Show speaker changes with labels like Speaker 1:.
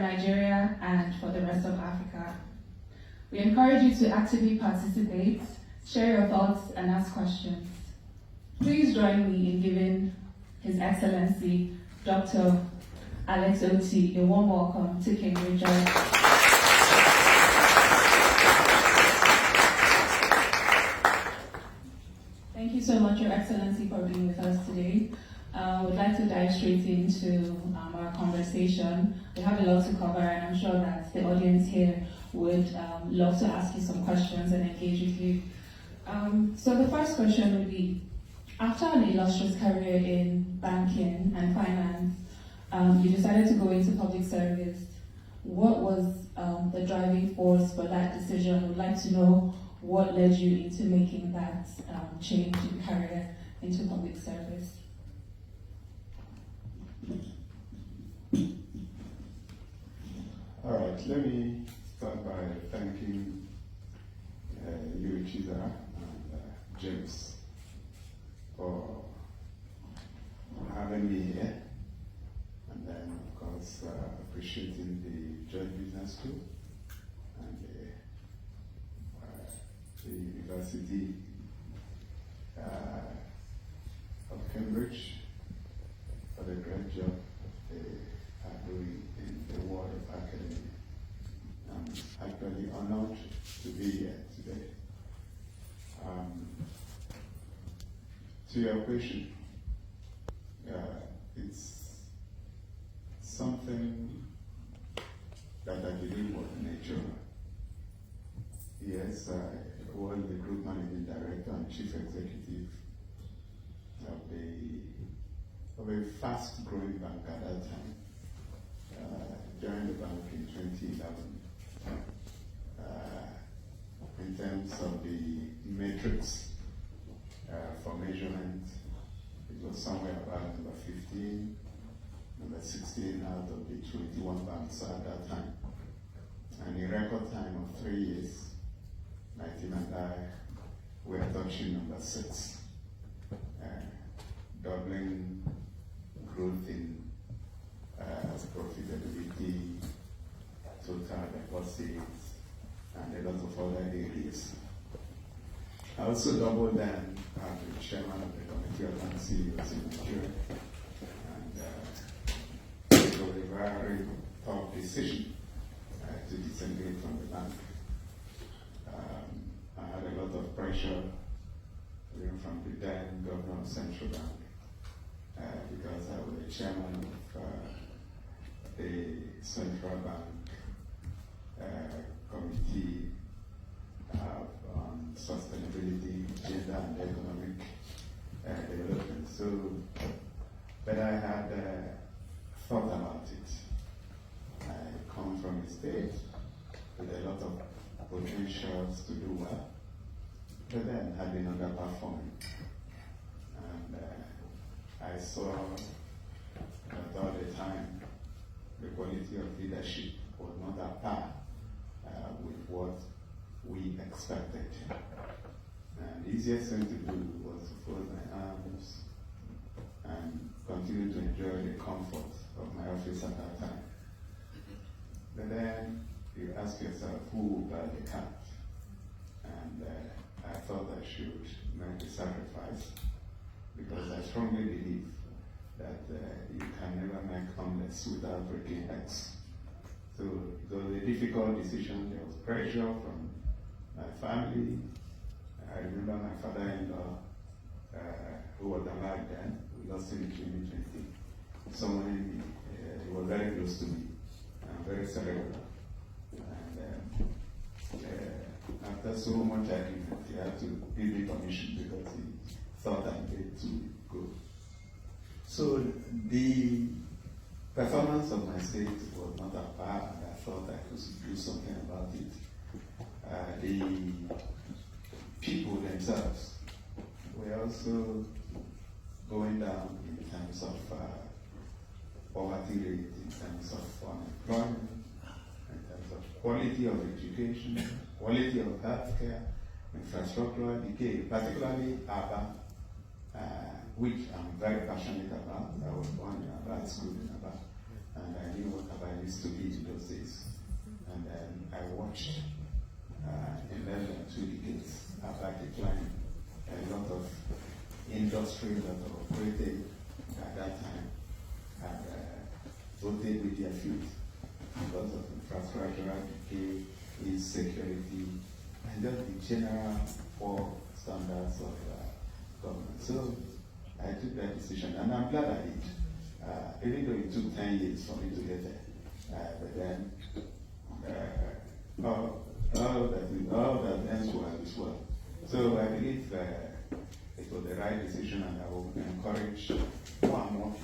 Speaker 1: Nigeria and for the rest of Africa. We encourage you to actively participate, share your thoughts, and ask questions. Please join me in giving His Excellency Dr. Alex Oti a warm welcome to Cambridge. Thank you so much, Your Excellency, for being with us today. I would like to dive straight into our conversation. We have a lot to cover, and I'm sure that the audience here would love to ask you some questions and engage with you. So the first question would be, after an illustrious career in banking and finance, you decided to go into public service. What was the driving force for that decision? I would like to know what led you into making that change in career into public service.
Speaker 2: All right, let me start by thanking you, Chiza, and James, for having me here, and then, of course, appreciating the Joint Business School and the University of Cambridge for the great job they are doing in the world of academia. I'm actually honored to be here today. To your question, it's something that I believe was natural. Yes, I was the group managing director and chief executive of a fast-growing bank at that time. Joined the bank in 2011. In terms of the metrics for measurement, it was somewhere about number 15, number 16 out of the 21 banks at that time. And in record time of 3 years, my team and I were touching number 6, doubling growth in profitability, total deposits, and a lot of other areas. I also doubled down as the chairman of the Committee of Bank CEOs in Nigeria, and it was a very tough decision to disengage from the bank. I had a lot of pressure even from the then governor of Central Bank because I was the chairman of the Central Bank Committee on Sustainability, Gender and Economic Development. So, but I had thought about it. I come from a state with a lot of potentials to do well, but then had been underperforming. And I saw that all the time the quality of leadership was not at par with what we expected. And the easiest thing to do was to fold my arms and continue to enjoy the comfort of my office at that time. But then you ask yourself, who will buy the cat? And I thought I should make a sacrifice because I strongly believe that you can never make omelets without breaking eggs. So it was a difficult decision. There was pressure from my family. I remember my father-in-law, who was alive then, we lost him in 2020. Someone he was very close to me, very cerebral. And after so much argument, he had to give me permission because he thought I needed to go. So the performance of my state was not at par, and I thought I could do something about it. The people themselves were also going down in terms of poverty rate, in terms of unemployment, in terms of quality of education, quality of healthcare, infrastructural decay, particularly Abia, which I'm very passionate about. I was born in Abia, school in Abia, and I knew what Abia used to be to those watched in less than 2 decades after decline. A lot of industry that operated at that time had voted with their feet because of infrastructural decay, insecurity, and just the general poor standards of government. So I took that decision, and I'm glad I did. Even though it took 10 years for me to get there, but then all that ends well is well. So I believe it was the right decision, and I will encourage